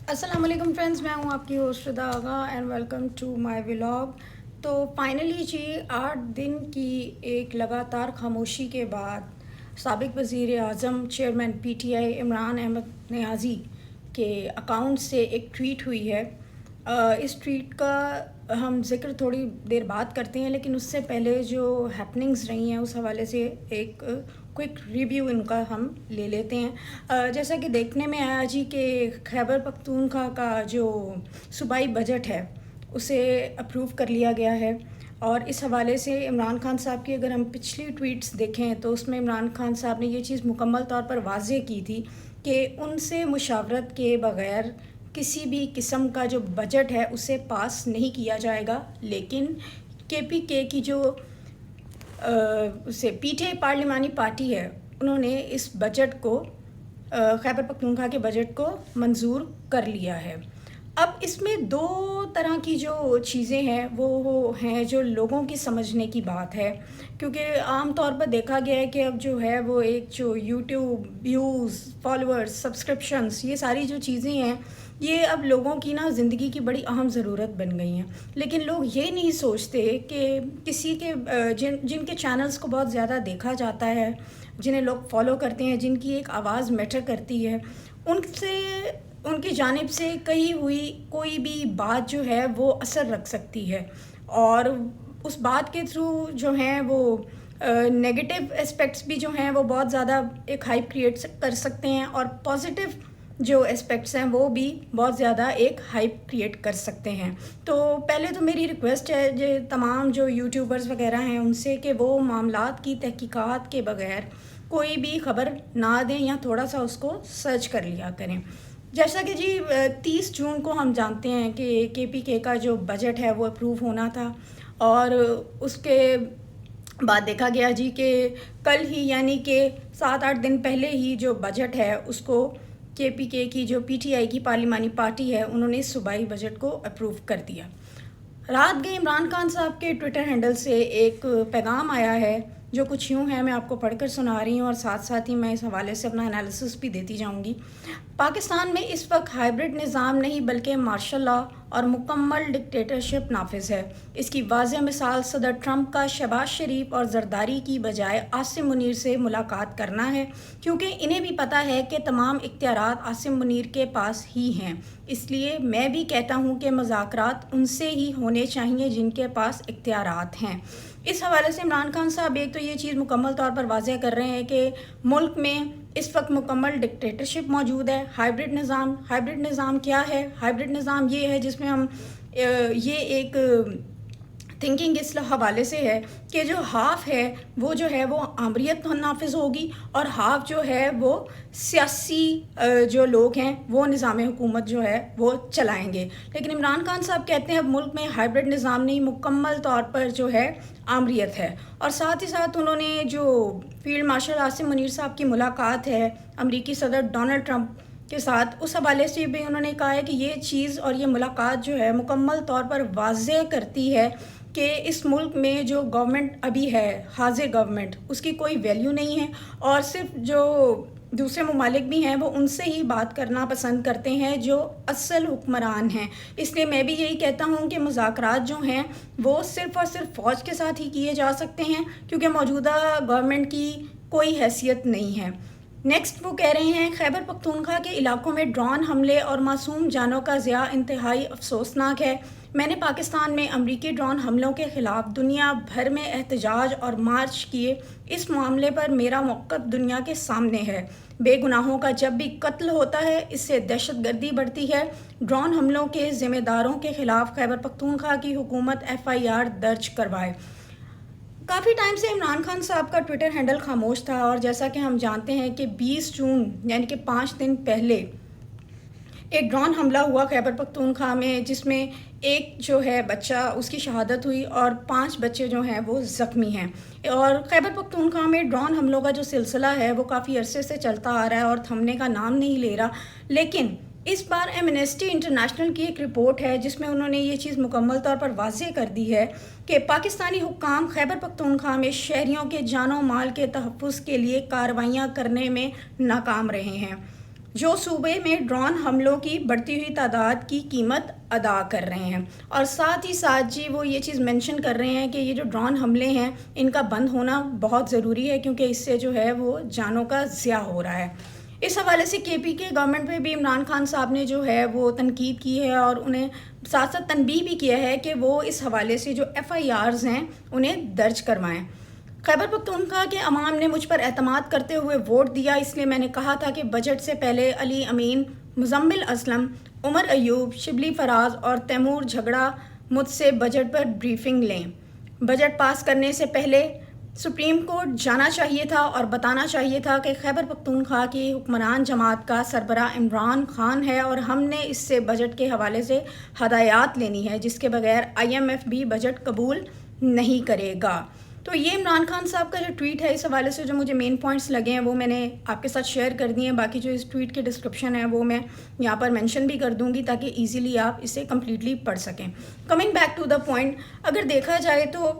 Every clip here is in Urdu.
السلام علیکم فرینڈز، میں ہوں آپ کی host Raza Agha and welcome to my vlog. تو فائنلی جی 8 دن کی ایک لگاتار خاموشی کے بعد سابق وزیر اعظم chairman P T I Imran Ahmad Niazi کے اکاؤنٹ سے ایک ٹویٹ ہوئی ہے۔ اس ٹویٹ کا ہم ذکر تھوڑی دیر بعد کرتے ہیں، لیکن اس سے پہلے جو ہیپننگز رہی ہیں اس حوالے سے ایک کوئک ریویو ان کا ہم لے لیتے ہیں۔ جیسا کہ دیکھنے میں آیا جی کہ خیبر پختونخوا کا جو صوبائی بجٹ ہے اسے اپروو کر لیا گیا ہے، اور اس حوالے سے عمران خان صاحب کی اگر ہم پچھلی ٹویٹس دیکھیں تو اس میں عمران خان صاحب نے یہ چیز مکمل طور پر واضح کی تھی کہ ان سے مشاورت کے بغیر کسی بھی قسم کا جو بجٹ ہے اسے پاس نہیں کیا جائے گا۔ لیکن کے پی کے کی جو اسے پی ٹی آئی پارلیمانی پارٹی ہے، انہوں نے اس بجٹ کو خیبر پختونخوا کے بجٹ کو منظور کر لیا ہے۔ اب اس میں دو طرح کی جو چیزیں ہیں وہ ہیں جو لوگوں کی سمجھنے کی بات ہے، کیونکہ عام طور پر دیکھا گیا ہے کہ اب جو ہے وہ ایک جو یوٹیوب ویوز، فالوورز، سبسکرپشنز، یہ ساری جو چیزیں ہیں یہ اب لوگوں کی نا زندگی کی بڑی اہم ضرورت بن گئی ہیں۔ لیکن لوگ یہ نہیں سوچتے کہ کسی کے جن کے چینلز کو بہت زیادہ دیکھا جاتا ہے، جنہیں لوگ فالو کرتے ہیں، جن کی ایک آواز میٹر کرتی ہے، ان کی جانب سے کہی ہوئی کوئی بھی بات جو ہے وہ اثر رکھ سکتی ہے، اور اس بات کے تھرو جو ہیں وہ نیگیٹو اسپیکٹس بھی جو ہیں وہ بہت زیادہ ایک ہائپ کریٹ کر سکتے ہیں، اور پازیٹیو جو اسپیکٹس ہیں وہ بھی بہت زیادہ ایک ہائپ کریٹ کر سکتے ہیں۔ تو پہلے تو میری ریکویسٹ ہے جو تمام جو یوٹیوبرز وغیرہ ہیں ان سے کہ وہ معاملات کی تحقیقات کے بغیر کوئی بھی خبر نہ دیں یا تھوڑا سا اس کو سرچ کر لیا کریں۔ جیسا کہ جی 30 جون کو ہم جانتے ہیں کہ کے پی کے کا جو بجٹ ہے وہ اپروو ہونا تھا، اور اس کے بعد دیکھا گیا جی کہ کل ہی یعنی کہ 7-8 دن پہلے ہی جو بجٹ ہے اس کو کے پی کے کی جو پی ٹی آئی کی پارلیمانی پارٹی ہے انہوں نے صوبائی بجٹ کو اپروو کر دیا۔ رات گئے عمران خان صاحب کے ٹویٹر ہینڈل سے ایک پیغام آیا ہے جو کچھ یوں ہے، میں آپ کو پڑھ کر سنا رہی ہوں، اور ساتھ ساتھ ہی میں اس حوالے سے اپنا انالیسس بھی دیتی جاؤں گی۔ پاکستان میں اس وقت ہائبرڈ نظام نہیں بلکہ مارشل لا اور مکمل ڈکٹیٹرشپ نافذ ہے۔ اس کی واضح مثال صدر ٹرمپ کا شہباز شریف اور زرداری کی بجائے عاصم منیر سے ملاقات کرنا ہے، کیونکہ انہیں بھی پتہ ہے کہ تمام اختیارات عاصم منیر کے پاس ہی ہیں۔ اس لیے میں بھی کہتا ہوں کہ مذاکرات ان سے ہی ہونے چاہیے جن کے پاس اختیارات ہیں۔ اس حوالے سے عمران خان صاحب ایک تو یہ چیز مکمل طور پر واضح کر رہے ہیں کہ ملک میں اس وقت مکمل ڈکٹیٹرشپ موجود ہے۔ ہائبرڈ نظام کیا ہے؟ ہائبرڈ نظام یہ ہے جس میں ہم یہ ایک تھنکنگ اس حوالے سے ہے کہ جو ہاف ہے وہ جو ہے وہ آمریت نافذ ہوگی، اور ہاف جو ہے وہ سیاسی جو لوگ ہیں وہ نظام حکومت جو ہے وہ چلائیں گے۔ لیکن عمران خان صاحب کہتے ہیں اب ملک میں ہائبرڈ نظام نہیں، مکمل طور پر جو ہے آمریت ہے۔ اور ساتھ ہی ساتھ انہوں نے جو فیلڈ مارشل عاصم منیر صاحب کی ملاقات ہے امریکی صدر ڈونلڈ ٹرمپ کے ساتھ، اس حوالے سے بھی انہوں نے کہا ہے کہ یہ چیز اور یہ ملاقات جو ہے مکمل طور پر واضح کرتی ہے کہ اس ملک میں جو گورنمنٹ ابھی ہے، حاضر گورنمنٹ، اس کی کوئی ویلیو نہیں ہے، اور صرف جو دوسرے ممالک بھی ہیں وہ ان سے ہی بات کرنا پسند کرتے ہیں جو اصل حکمران ہیں۔ اس لیے میں بھی یہی کہتا ہوں کہ مذاکرات جو ہیں وہ صرف اور صرف فوج کے ساتھ ہی کیے جا سکتے ہیں، کیونکہ موجودہ گورنمنٹ کی کوئی حیثیت نہیں ہے۔ نیکسٹ وہ کہہ رہے ہیں خیبر پختونخوا کے علاقوں میں ڈرون حملے اور معصوم جانوں کا ضیاع انتہائی افسوسناک ہے۔ میں نے پاکستان میں امریکی ڈرون حملوں کے خلاف دنیا بھر میں احتجاج اور مارچ کیے۔ اس معاملے پر میرا موقف دنیا کے سامنے ہے۔ بے گناہوں کا جب بھی قتل ہوتا ہے اس سے دہشت گردی بڑھتی ہے۔ ڈرون حملوں کے ذمہ داروں کے خلاف خیبر پختونخوا کی حکومت FIR درج کروائے۔ کافی ٹائم سے عمران خان صاحب کا ٹویٹر ہینڈل خاموش تھا، اور جیسا کہ ہم جانتے ہیں کہ 20 جون یعنی کہ 5 دن پہلے ایک ڈرون حملہ ہوا خیبر پختونخوا میں، جس میں ایک جو ہے بچہ اس کی شہادت ہوئی اور 5 بچے جو ہیں وہ زخمی ہیں۔ اور خیبر پختونخوا میں ڈرون حملوں کا جو سلسلہ ہے وہ کافی عرصے سے چلتا آ رہا ہے اور تھمنے کا نام نہیں لے رہا، لیکن اس بار ایمنسٹی انٹرنیشنل کی ایک رپورٹ ہے جس میں انہوں نے یہ چیز مکمل طور پر واضح کر دی ہے کہ پاکستانی حکام خیبر پختونخوا میں شہریوں کے جان و مال کے تحفظ کے لیے کارروائیاں کرنے میں ناکام رہے ہیں۔ جو صوبے میں ڈرون حملوں کی بڑھتی ہوئی تعداد کی قیمت ادا کر رہے ہیں، اور ساتھ ہی ساتھ جی وہ یہ چیز مینشن کر رہے ہیں کہ یہ جو ڈرون حملے ہیں ان کا بند ہونا بہت ضروری ہے، کیونکہ اس سے جو ہے وہ جانوں کا ضیاع ہو رہا ہے۔ اس حوالے سے کے پی کے گورنمنٹ پہ بھی عمران خان صاحب نے جو ہے وہ تنقید کی ہے، اور انہیں ساتھ ساتھ تنبیہ بھی کیا ہے کہ وہ اس حوالے سے جو ایف آئی آرز ہیں انہیں درج کروائیں۔ خیبر پختونخوا کے عوام نے مجھ پر اعتماد کرتے ہوئے ووٹ دیا، اس لیے میں نے کہا تھا کہ بجٹ سے پہلے علی امین، مزمل اسلم، عمر ایوب، شبلی فراز اور تیمور جھگڑا مجھ سے بجٹ پر بریفنگ لیں۔ بجٹ پاس کرنے سے پہلے سپریم کورٹ جانا چاہیے تھا اور بتانا چاہیے تھا کہ خیبر پختونخوا کی حکمران جماعت کا سربراہ عمران خان ہے، اور ہم نے اس سے بجٹ کے حوالے سے ہدایات لینی ہے، جس کے بغیر آئی ایم ایف بھی بجٹ قبول نہیں کرے گا۔ تو یہ عمران خان صاحب کا جو ٹویٹ ہے، اس حوالے سے جو مجھے مین پوائنٹس لگے ہیں وہ میں نے آپ کے ساتھ شیئر کر دیے ہیں۔ باقی جو اس ٹویٹ کی ڈسکرپشن ہے وہ میں یہاں پر مینشن بھی کر دوں گی تاکہ ایزیلی آپ اسے کمپلیٹلی پڑھ سکیں۔ Coming back to the point, اگر دیکھا جائے تو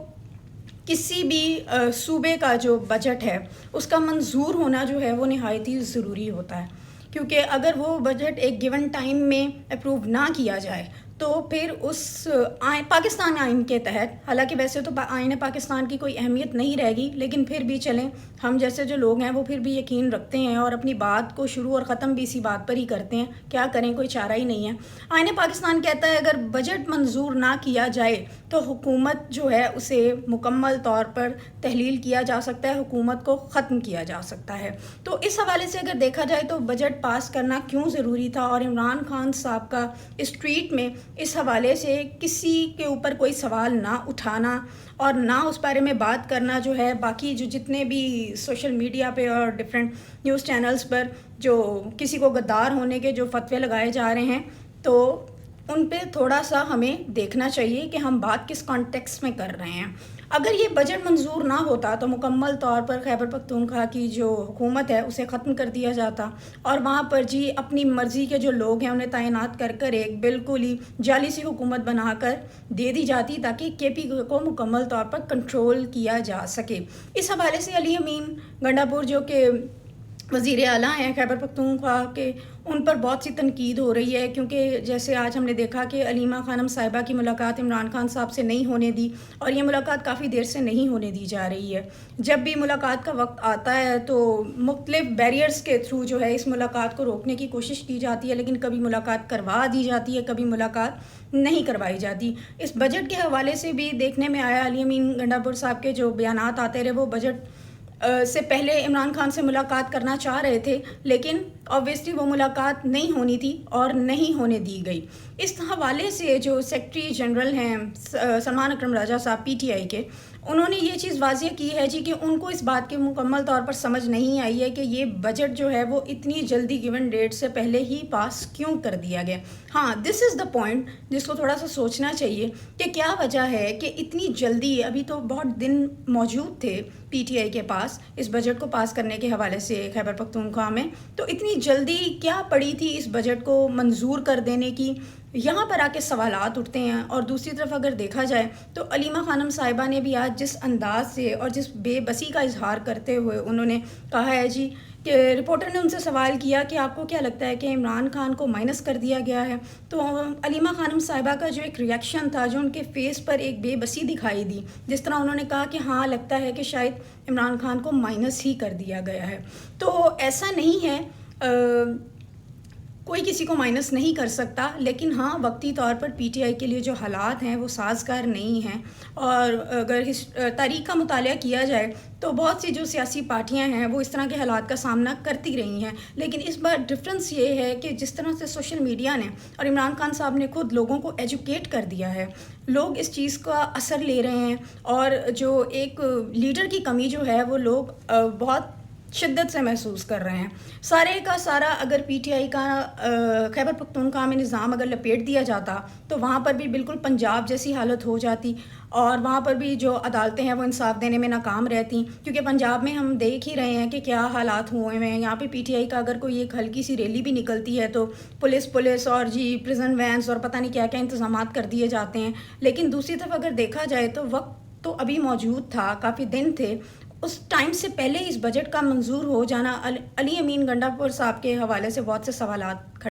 کسی بھی صوبے کا جو بجٹ ہے اس کا منظور ہونا جو ہے وہ نہایت ہی ضروری ہوتا ہے، کیونکہ اگر وہ بجٹ ایک گیون ٹائم میں اپروو نہ کیا جائے تو پھر اس پاکستان آئین کے تحت، حالانکہ ویسے تو آئین پاکستان کی کوئی اہمیت نہیں رہے گی، لیکن پھر بھی چلیں، ہم جیسے جو لوگ ہیں وہ پھر بھی یقین رکھتے ہیں اور اپنی بات کو شروع اور ختم بھی اسی بات پر ہی کرتے ہیں، کیا کریں، کوئی چارہ ہی نہیں ہے۔ آئین پاکستان کہتا ہے اگر بجٹ منظور نہ کیا جائے تو حکومت جو ہے اسے مکمل طور پر تحلیل کیا جا سکتا ہے، حکومت کو ختم کیا جا سکتا ہے۔ تو اس حوالے سے اگر دیکھا جائے تو بجٹ پاس کرنا کیوں ضروری تھا، اور عمران خان صاحب کا اس ٹویٹ میں اس حوالے سے کسی کے اوپر کوئی سوال نہ اٹھانا اور نہ اس بارے میں بات کرنا جو ہے، باقی جو جتنے بھی سوشل میڈیا پہ اور ڈفرینٹ نیوز چینلز پر جو کسی کو غدار ہونے کے جو فتوے لگائے جا رہے ہیں، تو ان پہ تھوڑا سا ہمیں دیکھنا چاہیے کہ ہم بات کس کانٹیکسٹ میں کر رہے ہیں۔ اگر یہ بجٹ منظور نہ ہوتا تو مکمل طور پر خیبر پختونخوا کی جو حکومت ہے اسے ختم کر دیا جاتا، اور وہاں پر جی اپنی مرضی کے جو لوگ ہیں انہیں تعینات کر کر ایک بالکل ہی جعلی سی حکومت بنا کر دے دی جاتی تاکہ کے پی کو مکمل طور پر کنٹرول کیا جا سکے۔ اس حوالے سے علی امین گنڈا پور جو کہ وزیر اعلیٰ ہیں خیبر پختونخوا کے، ان پر بہت سی تنقید ہو رہی ہے، کیونکہ جیسے آج ہم نے دیکھا کہ علیمہ خانم صاحبہ کی ملاقات عمران خان صاحب سے نہیں ہونے دی، اور یہ ملاقات کافی دیر سے نہیں ہونے دی جا رہی ہے۔ جب بھی ملاقات کا وقت آتا ہے تو مختلف بیریئرز کے تھرو جو ہے اس ملاقات کو روکنے کی کوشش کی جاتی ہے، لیکن کبھی ملاقات کروا دی جاتی ہے، کبھی ملاقات نہیں کروائی جاتی۔ اس بجٹ کے حوالے سے بھی دیکھنے میں آیا، علی امین گنڈا پور صاحب کے جو بیانات آتے رہے، وہ بجٹ سے پہلے عمران خان سے ملاقات کرنا چاہ رہے تھے، لیکن آبویسلی وہ ملاقات نہیں ہونی تھی اور نہیں ہونے دی گئی۔ اس حوالے سے جو سیکرٹری جنرل ہیں سلمان اکرم راجہ صاحب پی ٹی آئی کے، انہوں نے یہ چیز واضح کی ہے جی کہ ان کو اس بات کی مکمل طور پر سمجھ نہیں آئی ہے کہ یہ بجٹ جو ہے وہ اتنی جلدی گیون ڈیٹ سے پہلے ہی پاس کیوں کر دیا گیا۔ ہاں، دس از دا پوائنٹ جس کو تھوڑا سا سوچنا چاہیے کہ کیا وجہ ہے کہ اتنی جلدی، ابھی تو بہت دن موجود تھے پی ٹی آئی کے پاس اس بجٹ کو پاس کرنے کے حوالے سے خیبر پختونخوا میں، تو اتنی جلدی کیا پڑی تھی اس بجٹ کو منظور کر دینے کی؟ یہاں پر آ کے سوالات اٹھتے ہیں۔ اور دوسری طرف اگر دیکھا جائے تو علیمہ خانم صاحبہ نے بھی آج جس انداز سے اور جس بے بسی کا اظہار کرتے ہوئے انہوں نے کہا ہے جی کہ رپورٹر نے ان سے سوال کیا کہ آپ کو کیا لگتا ہے کہ عمران خان کو مائنس کر دیا گیا ہے، تو علیمہ خانم صاحبہ کا جو ایک ریئیکشن تھا، جو ان کے فیس پر ایک بے بسی دکھائی دی، جس طرح انہوں نے کہا کہ ہاں لگتا ہے کہ شاید عمران خان کو مائنس ہی کر دیا گیا ہے۔ تو ایسا نہیں ہے، کوئی کسی کو مائنس نہیں کر سکتا، لیکن ہاں وقتی طور پر پی ٹی آئی کے لیے جو حالات ہیں وہ سازگار نہیں ہیں، اور اگر تاریخ کا مطالعہ کیا جائے تو بہت سی جو سیاسی پارٹیاں ہیں وہ اس طرح کے حالات کا سامنا کرتی رہی ہیں، لیکن اس بار ڈفرینس یہ ہے کہ جس طرح سے سوشل میڈیا نے اور عمران خان صاحب نے خود لوگوں کو ایجوکیٹ کر دیا ہے، لوگ اس چیز کا اثر لے رہے ہیں، اور جو ایک لیڈر کی کمی جو ہے وہ لوگ بہت شدت سے محسوس کر رہے ہیں۔ سارے کا سارا اگر پی ٹی آئی کا خیبر پختونخوا میں نظام اگر لپیٹ دیا جاتا تو وہاں پر بھی بالکل پنجاب جیسی حالت ہو جاتی، اور وہاں پر بھی جو عدالتیں ہیں وہ انصاف دینے میں ناکام رہتی، کیونکہ پنجاب میں ہم دیکھ ہی رہے ہیں کہ کیا حالات ہوئے ہیں۔ یہاں پہ پی ٹی آئی کا اگر کوئی ایک ہلکی سی ریلی بھی نکلتی ہے تو پولیس اور جی پریزن وینس اور پتہ نہیں کیا کیا انتظامات کر دیے جاتے ہیں، لیکن دوسری طرف اگر دیکھا جائے تو وقت تو ابھی موجود تھا، کافی دن تھے، اس ٹائم سے پہلے اس بجٹ کا منظور ہو جانا علی امین گنڈا پور صاحب کے حوالے سے بہت سے سوالات